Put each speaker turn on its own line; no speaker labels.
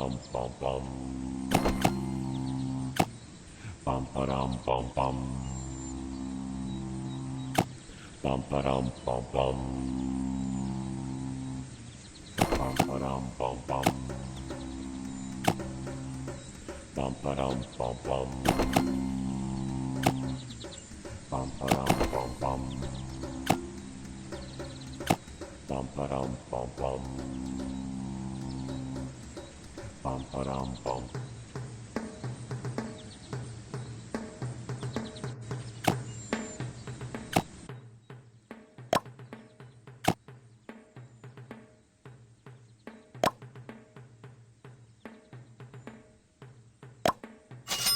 param pam pam. Pam param pam pam. Pam param pam pam. Pam param pam pam. Pam param pam pam. Pam param pam pam. Pam param pam pam. Pam param pam.